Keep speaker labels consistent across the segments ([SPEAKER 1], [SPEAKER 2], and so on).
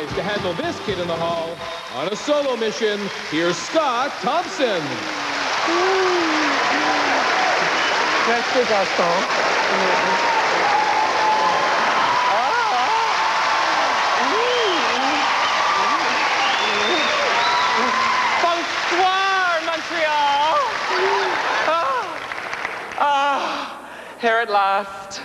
[SPEAKER 1] poised to handle this kid in the hall. On a solo mission, here's Scott Thompson.
[SPEAKER 2] Merci, Gaston. Bonsoir, Montreal. Here at last.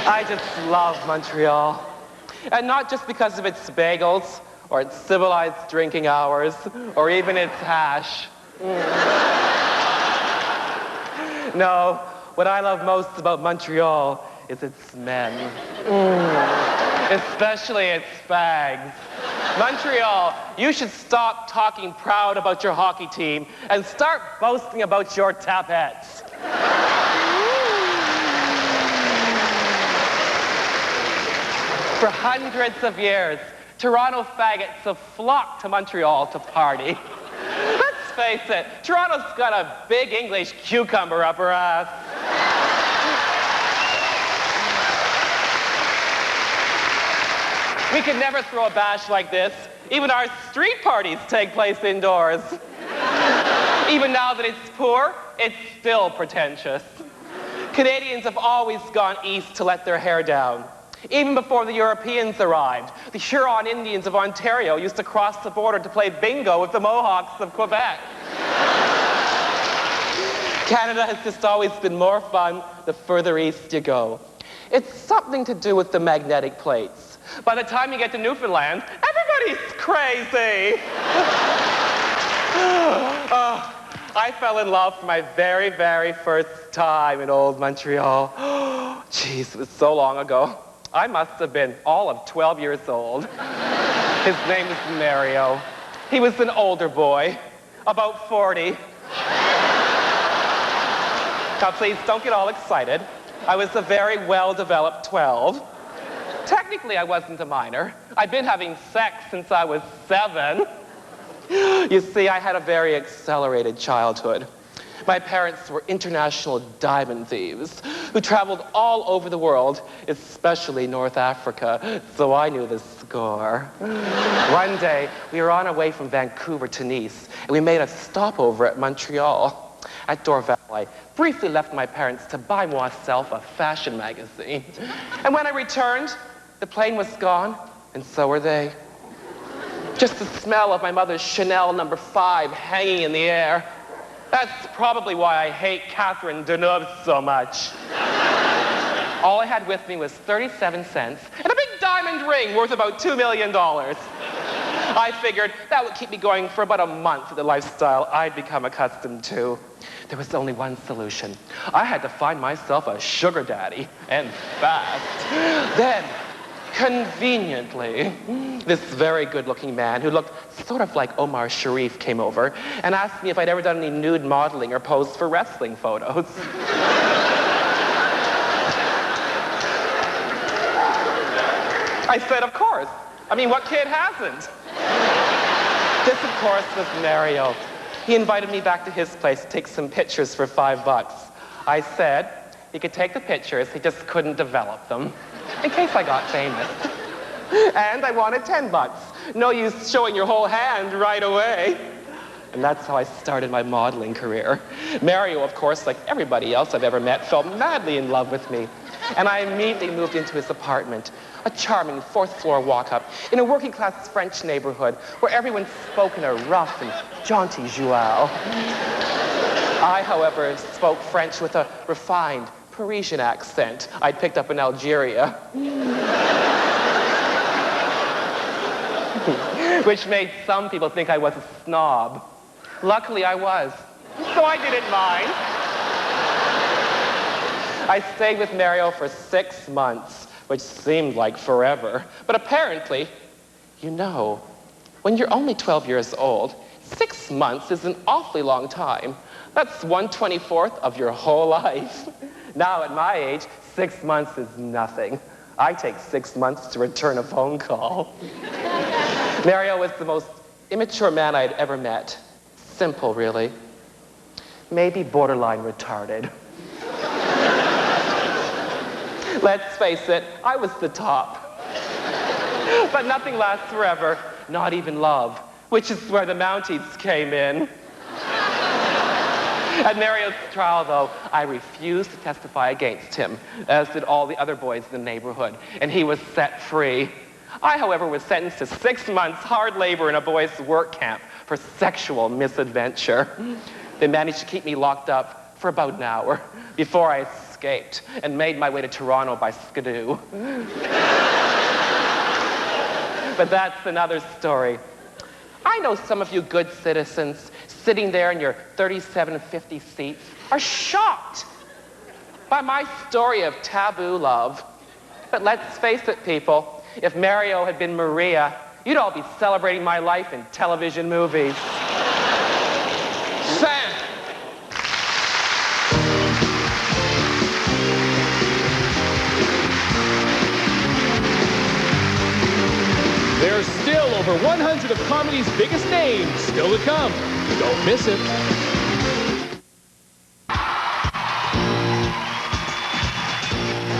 [SPEAKER 2] I just love Montreal. And not just because of its bagels, or its civilized drinking hours, or even its hash. No, what I love most about Montreal is its men. Especially its fags. Montreal, you should stop talking proud about your hockey team and start boasting about your tapettes. For hundreds of years, Toronto faggots have flocked to Montreal to party. Let's face it, Toronto's got a big English cucumber up her ass. We could never throw a bash like this. Even our street parties take place indoors. Even now that it's poor, it's still pretentious. Canadians have always gone east to let their hair down. Even before the Europeans arrived, the Huron Indians of Ontario used to cross the border to play bingo with the Mohawks of Quebec. Canada has just always been more fun the further east you go. It's something to do with the magnetic plates. By the time you get to Newfoundland, everybody's crazy. I fell in love for my very, very first time in old Montreal. Jeez, it was so long ago. I must have been all of 12 years old. His name was Mario. He was an older boy, about 40. Now, please don't get all excited. I was a very well-developed 12. Technically, I wasn't a minor. I'd been having sex since I was 7. You see, I had a very accelerated childhood. My parents were international diamond thieves who traveled all over the world, especially North Africa, so I knew the score. One day, we were on our way from Vancouver to Nice, and we made a stopover at Montreal. At Dorval, I briefly left my parents to buy myself a fashion magazine. And when I returned, the plane was gone, and so were they. Just the smell of my mother's Chanel No. 5 hanging in the air. That's probably why I hate Catherine Deneuve so much. All I had with me was 37 cents and a big diamond ring worth about $2 million. I figured that would keep me going for about a month of the lifestyle I'd become accustomed to. There was only one solution. I had to find myself a sugar daddy, and fast. Then, conveniently, this very good-looking man who looked sort of like Omar Sharif came over and asked me if I'd ever done any nude modeling or posed for wrestling photos. I said, of course. I mean, what kid hasn't? This, of course, was Mario. He invited me back to his place to take some pictures for $5. I said he could take the pictures, he just couldn't develop them, in case I got famous. And I wanted $10. No use showing your whole hand right away. And that's how I started my modeling career. Mario, of course, like everybody else I've ever met, fell madly in love with me. And I immediately moved into his apartment, a charming fourth-floor walk-up in a working-class French neighborhood where everyone spoke in a rough and jaunty joual. I, however, spoke French with a refined Parisian accent I'd picked up in Algeria. Which made some people think I was a snob. Luckily, I was, so I didn't mind. I stayed with Mario for 6 months, which seemed like forever. But apparently, you know, when you're only 12 years old, 6 months is an awfully long time. That's 1/24 of your whole life. Now, at my age, 6 months is nothing. I take 6 months to return a phone call. Mario was the most immature man I'd ever met. Simple, really. maybe borderline retarded. Let's face it, I was the top. But nothing lasts forever, not even love, which is where the Mounties came in. At Mario's trial, though, I refused to testify against him, as did all the other boys in the neighborhood, and he was set free. I, however, was sentenced to 6 months hard labor in a boys' work camp for sexual misadventure. They managed to keep me locked up for about an hour before I escaped and made my way to Toronto by skidoo. But that's another story. I know some of you good citizens sitting there in your 3750 seats are shocked by my story of taboo love. But let's face it, people, if Mario had been Maria, you'd all be celebrating my life in television movies.
[SPEAKER 1] Sam! There's still over 100 of comedy's biggest names still to come. Don't miss it.